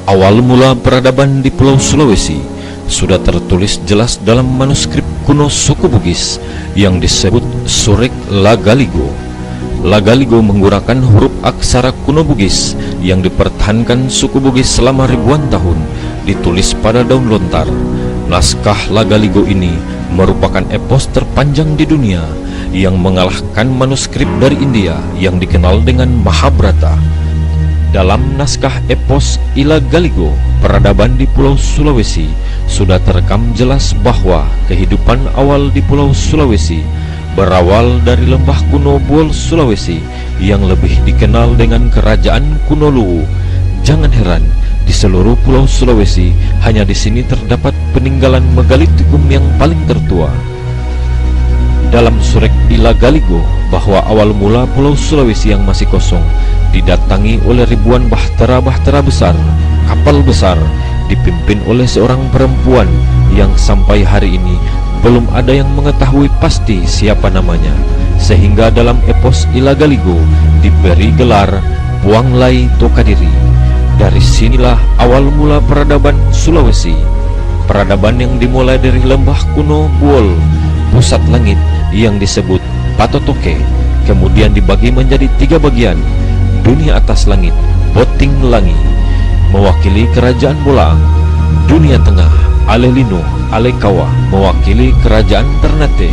Awal mula peradaban di Pulau Sulawesi sudah tertulis jelas dalam manuskrip kuno suku Bugis yang disebut Surek Lagaligo. Lagaligo menggunakan huruf aksara kuno Bugis yang dipertahankan suku Bugis selama ribuan tahun, ditulis pada daun lontar. Naskah Lagaligo ini merupakan epos terpanjang di dunia yang mengalahkan manuskrip dari India yang dikenal dengan Mahabharata. Dalam naskah epos Ilagaligo, peradaban di Pulau Sulawesi sudah terekam jelas bahwa kehidupan awal di Pulau Sulawesi berawal dari lembah kuno Buol Sulawesi yang lebih dikenal dengan Kerajaan Kuno Luwu. Jangan heran, di seluruh Pulau Sulawesi hanya di sini terdapat peninggalan megalitikum yang paling tertua. Dalam Surek Ilagaligo bahwa awal mula Pulau Sulawesi yang masih kosong didatangi oleh ribuan bahtera-bahtera besar, kapal besar dipimpin oleh seorang perempuan yang sampai hari ini belum ada yang mengetahui pasti siapa namanya, sehingga dalam epos Ilagaligo diberi gelar Puanglai Tokadiri. Dari sinilah awal mula peradaban Sulawesi, peradaban yang dimulai dari lembah kuno Buol, pusat langit yang disebut Patotoke, kemudian dibagi menjadi 3 bagian. Dunia atas langit, Boting Langi, mewakili kerajaan Bolaang. Dunia tengah, Alelino, Alekawa, mewakili kerajaan Ternate.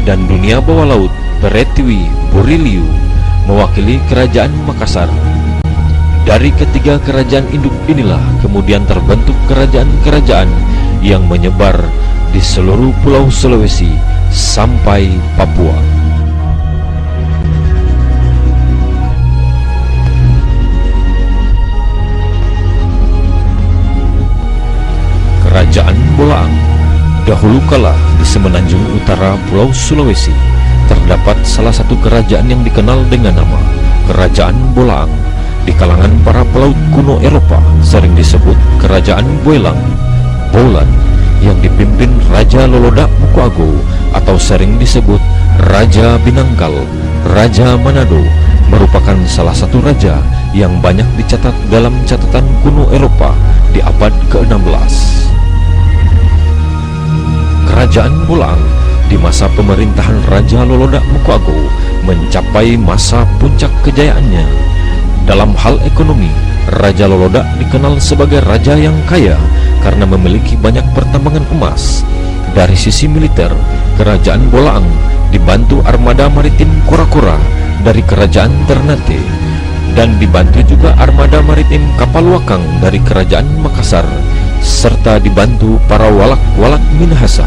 Dan dunia bawah laut, Peretiwi, Buriliu, mewakili kerajaan Makassar. Dari ketiga kerajaan induk inilah kemudian terbentuk kerajaan-kerajaan yang menyebar di seluruh Pulau Sulawesi sampai Papua. Kerajaan Bolaang. Dahulu kala di semenanjung utara Pulau Sulawesi terdapat salah satu kerajaan yang dikenal dengan nama Kerajaan Bolaang. Di kalangan para pelaut kuno Eropa sering disebut Kerajaan Boelang, Bolan, yang dipimpin Raja Loloda Mukoago, atau sering disebut Raja Binangkal. Raja Manado merupakan salah satu raja yang banyak dicatat dalam catatan kuno Eropa di abad ke-16. Kerajaan Bolaang di masa pemerintahan Raja Loloda Mukoago mencapai masa puncak kejayaannya. Dalam hal ekonomi, Raja Loloda dikenal sebagai raja yang kaya karena memiliki banyak pertambangan emas. Dari sisi militer, Kerajaan Bolaang dibantu armada maritim kora-kora dari Kerajaan Ternate, dan dibantu juga armada maritim kapal wakang dari Kerajaan Makassar, serta dibantu para walak-walak Minahasa.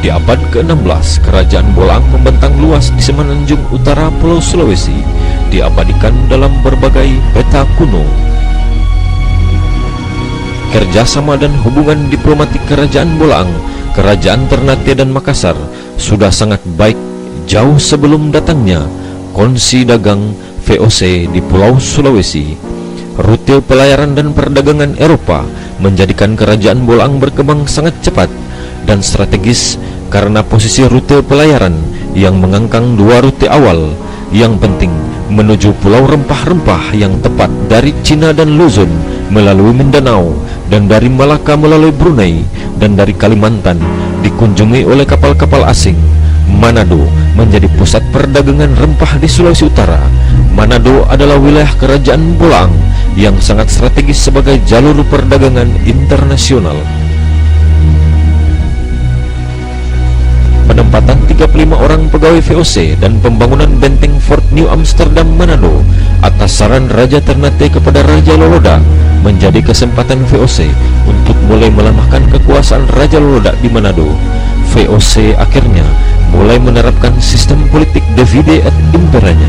Di abad ke-16, Kerajaan Bolaang membentang luas di semenanjung utara Pulau Sulawesi, diabadikan dalam berbagai peta kuno. Kerjasama dan hubungan diplomatik Kerajaan Bolaang, Kerajaan Ternate dan Makassar sudah sangat baik jauh sebelum datangnya Konsi Dagang VOC di Pulau Sulawesi. Rute pelayaran dan perdagangan Eropa menjadikan Kerajaan Bolaang berkembang sangat cepat dan strategis karena posisi rute pelayaran yang mengangkang 2 rute awal yang penting menuju pulau rempah-rempah yang tepat dari Cina dan Luzon melalui Mindanao, dan dari Malaka melalui Brunei, dan dari Kalimantan dikunjungi oleh kapal-kapal asing. Manado menjadi pusat perdagangan rempah di Sulawesi Utara. Manado adalah wilayah kerajaan Bolaang yang sangat strategis sebagai jalur perdagangan internasional. Penempatan 35 orang pegawai VOC dan pembangunan benteng Fort New Amsterdam Manado atas saran Raja Ternate kepada Raja Loloda menjadi kesempatan VOC untuk mulai melemahkan kekuasaan Raja Loloda di Manado. VOC akhirnya mulai menerapkan sistem politik divide et imperanya.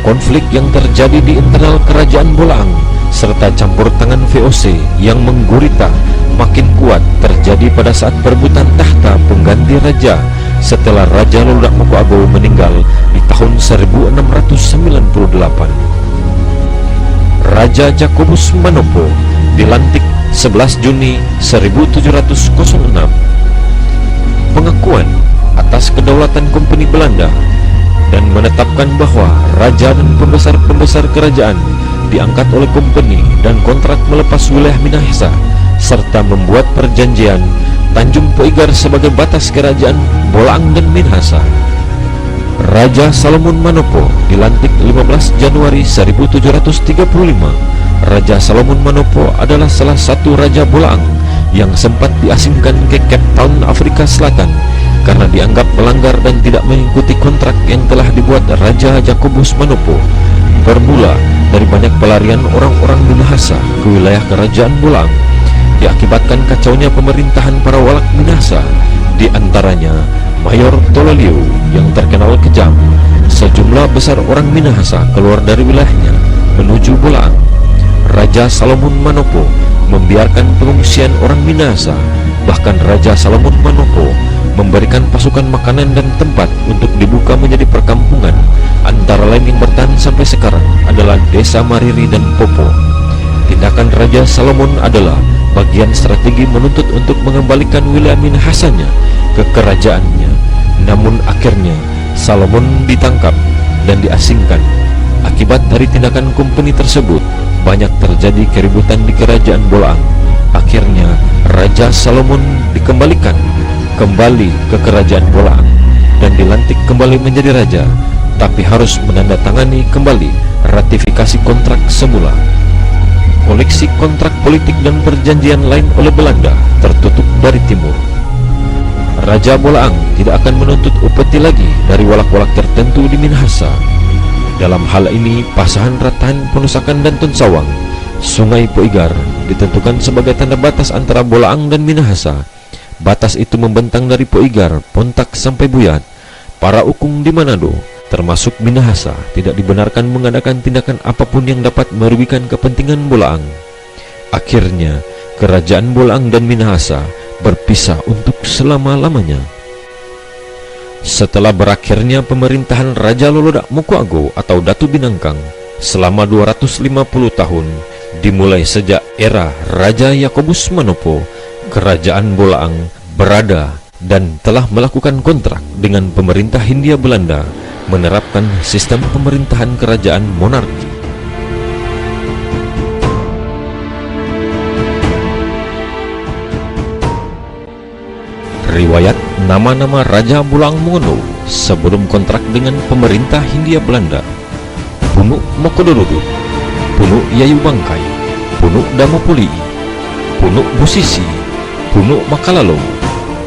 Konflik yang terjadi di internal kerajaan Bolaang serta campur tangan VOC yang menggurita makin kuat terjadi pada saat perebutan tahta pengganti raja setelah Raja Loloda Mokoago meninggal di tahun 1698. Raja Jacobus Manopo dilantik 11 Juni 1706. Pengakuan atas kedaulatan Kompeni Belanda dan menetapkan bahwa raja dan pembesar-pembesar kerajaan diangkat oleh Kompeni dan kontrak melepas wilayah Minahasa serta membuat perjanjian Tanjung Poigar sebagai batas kerajaan Bolaang dan Minahasa. Raja Salomon Manopo dilantik 15 Januari 1735. Raja Salomon Manopo adalah salah satu raja Bolaang yang sempat diasingkan ke Cape Town, Afrika Selatan karena dianggap melanggar dan tidak mengikuti kontrak yang telah dibuat Raja Jacobus Manopo. Bermula dari banyak pelarian orang-orang Minahasa ke wilayah kerajaan Bolaang diakibatkan kacaunya pemerintahan para walak Minahasa, di antaranya Mayor Tololio yang terkenal kejam. Sejumlah besar orang Minahasa keluar dari wilayahnya menuju Bolaang. Raja Salomon Manopo membiarkan pengungsian orang Minahasa. Bahkan Raja Salomon Manopo memberikan pasukan makanan dan tempat untuk dibuka menjadi perkampungan. Antara lain yang bertahan sampai sekarang adalah Desa Mariri dan Popo. Tindakan Raja Salomon adalah bagian strategi menuntut untuk mengembalikan wilayah Minahasanya ke kerajaannya. Namun akhirnya Salomon ditangkap dan diasingkan. Akibat dari tindakan Kompeni tersebut, banyak terjadi keributan di kerajaan Bolaang. Akhirnya Raja Salomon dikembalikan kembali ke kerajaan Bolaang dan dilantik kembali menjadi raja, tapi harus menandatangani kembali ratifikasi kontrak semula. Koleksi kontrak politik dan perjanjian lain oleh Belanda tertutup dari timur. Raja Bolaang tidak akan menuntut upeti lagi dari walak-walak tertentu di Minahasa. Dalam hal ini, Pasahan Ratahan Penusakan dan Tunsawang, Sungai Poigar ditentukan sebagai tanda batas antara Bolaang dan Minahasa. Batas itu membentang dari Poigar, Pontak sampai Buyat. Para ukung di Manado, termasuk Minahasa, tidak dibenarkan mengadakan tindakan apapun yang dapat merugikan kepentingan Bolaang. Akhirnya, kerajaan Bolaang dan Minahasa berpisah untuk selama-lamanya. Setelah berakhirnya pemerintahan Raja Loloda Mokoago atau Datu Binangkang selama 250 tahun, dimulai sejak era Raja Jacobus Manopo, kerajaan Bolaang berada dan telah melakukan kontrak dengan pemerintah Hindia Belanda menerapkan sistem pemerintahan kerajaan monarki. Riwayat nama-nama Raja Bolaang Mongondo sebelum kontrak dengan pemerintah Hindia Belanda: Punuk Mokodorodo, Punuk Yayu Bangkai, Punuk Damopuli, Punuk Busisi, Punuk Makalalo,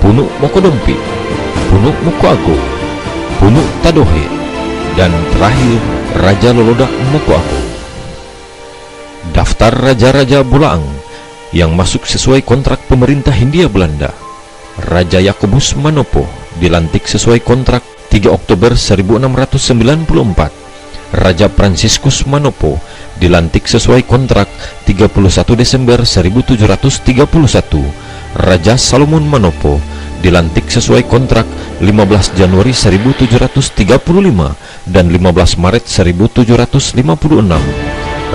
Punuk Mokodompi, Punuk Mokoago, Punuk Tadohe, dan terakhir Raja Loloda Mokoago. Daftar Raja-Raja Bolaang yang masuk sesuai kontrak pemerintah Hindia Belanda. Raja Jacobus Manopo dilantik sesuai kontrak 3 Oktober 1694. Raja Franciscus Manopo dilantik sesuai kontrak 31 Desember 1731. Raja Salomon Manopo dilantik sesuai kontrak 15 Januari 1735 dan 15 Maret 1756.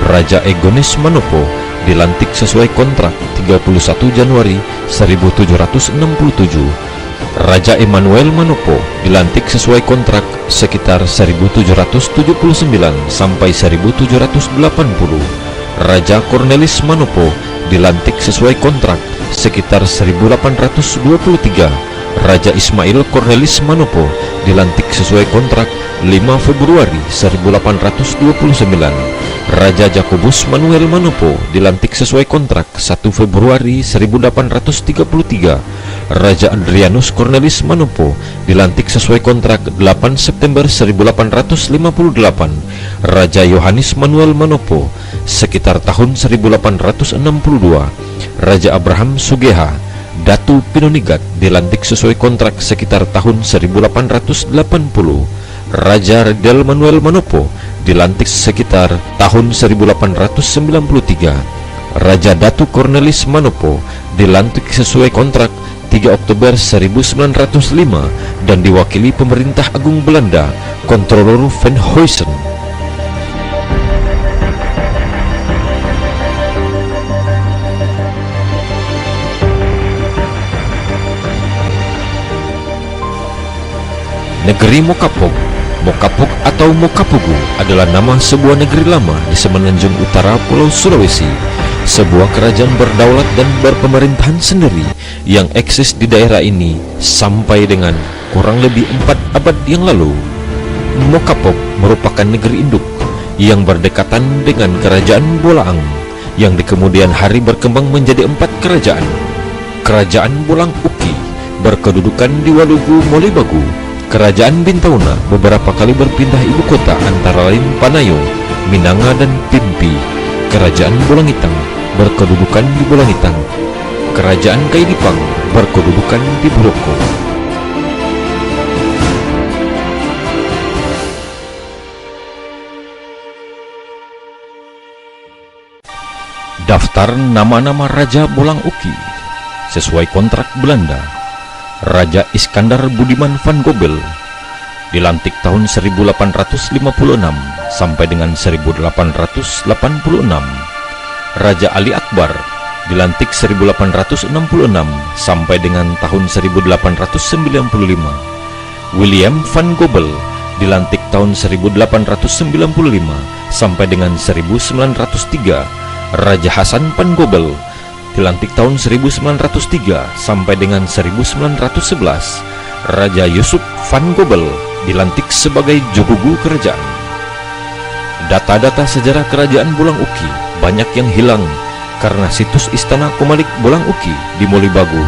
Raja Egones Manopo dilantik sesuai kontrak 31 Januari 1767. Raja Emmanuel Manopo dilantik sesuai kontrak sekitar 1779 sampai 1780. Raja Cornelis Manopo dilantik sesuai kontrak sekitar 1823, Raja Ismail Cornelis Manopo dilantik sesuai kontrak 5 Februari 1829. Raja Jakobus Manuel Manopo dilantik sesuai kontrak 1 Februari 1833. Raja Adrianus Cornelis Manopo dilantik sesuai kontrak 8 September 1858. Raja Yohanes Manuel Manopo sekitar tahun 1862. Raja Abraham Sugeha Datu Pinonigat dilantik sesuai kontrak sekitar tahun 1880. Raja Redel Manuel Manopo dilantik sekitar tahun 1893. Raja Datu Cornelis Manopo dilantik sesuai kontrak 3 Oktober 1905 dan diwakili pemerintah agung Belanda, Controller Van Huysen. Negeri Mokapog. Mokapog atau Mokapugu adalah nama sebuah negeri lama di semenanjung utara Pulau Sulawesi, sebuah kerajaan berdaulat dan berpemerintahan sendiri yang eksis di daerah ini sampai dengan kurang lebih 4 abad yang lalu. Mokapog merupakan negeri induk yang berdekatan dengan Kerajaan Bolaang yang di kemudian hari berkembang menjadi 4 kerajaan. Kerajaan Bolang Uki berkedudukan di Walugu Molibagu. Kerajaan Bintauna beberapa kali berpindah ibu kota antara lain Panayo, Minanga, dan Pimpi. Kerajaan Bolangitang berkedudukan di Bolangitang. Kerajaan Kaidipang berkedudukan di Buloko. Daftar nama-nama Raja Bolang Uki sesuai kontrak Belanda. Raja Iskandar Budiman van Gobel dilantik tahun 1856 sampai dengan 1886. Raja Ali Akbar dilantik 1866 sampai dengan tahun 1895. William van Gobel dilantik tahun 1895 sampai dengan 1903. Raja Hasan van Gobel dilantik tahun 1903 sampai dengan 1911. Raja Yusuf van Gobel dilantik sebagai jogugu kerajaan. Data-data sejarah kerajaan Bolang Uki banyak yang hilang karena situs istana Komalik Bolang Uki di Molibagu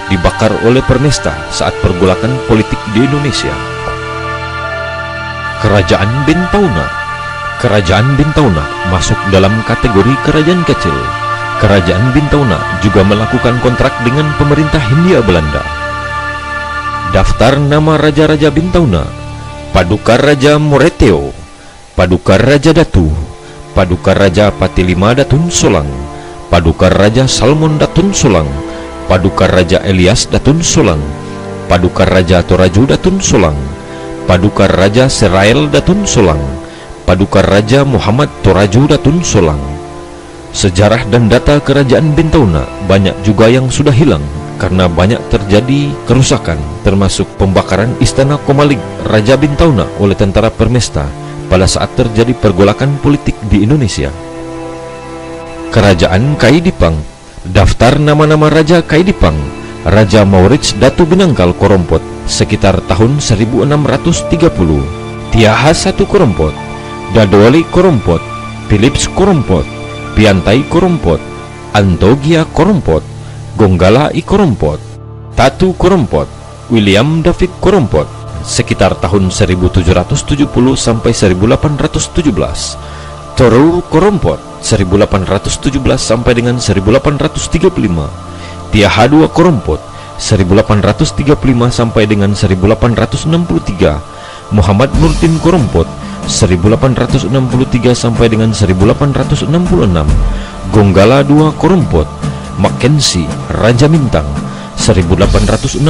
dibakar oleh Permesta saat pergolakan politik di Indonesia. Kerajaan Bintauna. Kerajaan Bintauna masuk dalam kategori kerajaan kecil. Kerajaan Bintauna juga melakukan kontrak dengan pemerintah Hindia Belanda. Daftar nama Raja-Raja Bintauna: Paduka Raja Moreteo, Paduka Raja Datu, Paduka Raja Patilima Datun Solang, Paduka Raja Salmon Datun Solang, Paduka Raja Elias Datun Solang, Paduka Raja Toraju Datun Solang, Paduka Raja Serael Datun Solang, Paduka Raja Muhammad Toraju Datun Solang. Sejarah dan data kerajaan Bintauna banyak juga yang sudah hilang karena banyak terjadi kerusakan, termasuk pembakaran istana Komalik Raja Bintauna oleh tentara Permesta pada saat terjadi pergolakan politik di Indonesia. Kerajaan Kaidipang. Daftar nama-nama Raja Kaidipang: Raja Maurits Datu Binangkal Korompot sekitar tahun 1630, Tiaha I Korompot, Dadoli Korompot, Philips Korompot, Piantai Korompot, Antogia Korompot, Gonggala I Korompot, Tatu Korompot, William David Korompot sekitar tahun 1770 sampai 1817, Torur Korompot 1817 sampai dengan 1835, Tiaha II Korompot 1835 sampai dengan 1863, Muhammad Nurdin Korompot 1863 sampai dengan 1866, Gonggala II Korompot, Mackenzie Raja Mintang 1866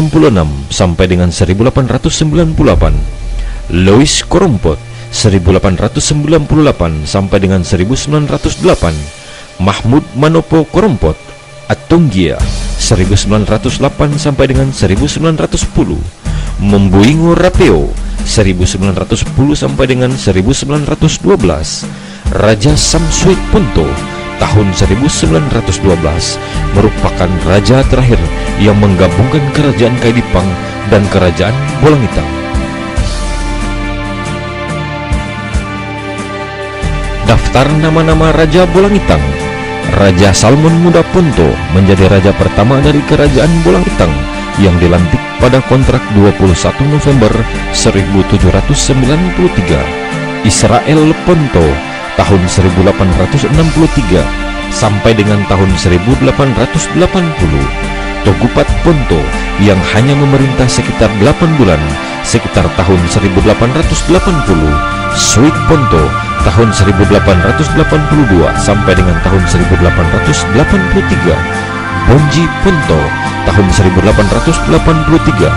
sampai dengan 1898, Louis Korompot 1898 sampai dengan 1908, Mahmud Manopo Korompot Atunggia 1908 sampai dengan 1910, Membuingo Rapeo 1910 sampai dengan 1912, Raja Samsuit Punto tahun 1912 merupakan raja terakhir yang menggabungkan kerajaan Kaidipang dan kerajaan Bolangitang. Daftar nama-nama Raja Bolangitang. Raja Salmon Muda Ponto menjadi raja pertama dari kerajaan Bolangitang yang dilantik pada kontrak 21 November 1793. Israel Ponto tahun 1863 sampai dengan tahun 1880. Togupat Ponto yang hanya memerintah sekitar 8 bulan sekitar tahun 1880. Sweet Ponto tahun 1882 sampai dengan tahun 1883. Bonji Ponto tahun 1883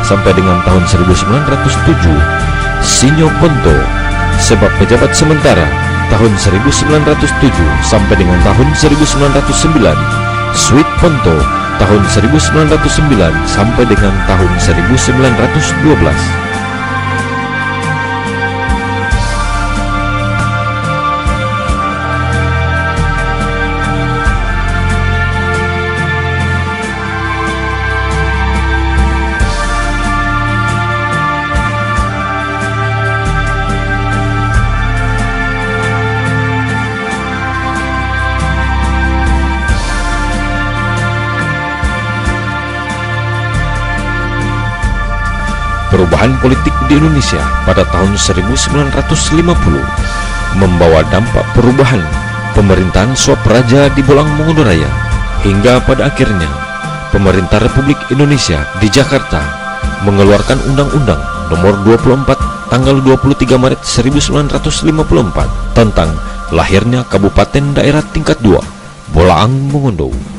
sampai dengan tahun 1907. Sinyo Ponto sebab pejabat sementara tahun 1907 sampai dengan tahun 1909. Sweet Ponto tahun 1909 sampai dengan tahun 1912. Perubahan politik di Indonesia pada tahun 1950 membawa dampak perubahan pemerintahan Swapraja di Bolang Mongondo Raya, hingga pada akhirnya pemerintah Republik Indonesia di Jakarta mengeluarkan Undang-Undang Nomor 24 tanggal 23 Maret 1954 tentang lahirnya Kabupaten Daerah Tingkat 2 Bolaang Mongondo.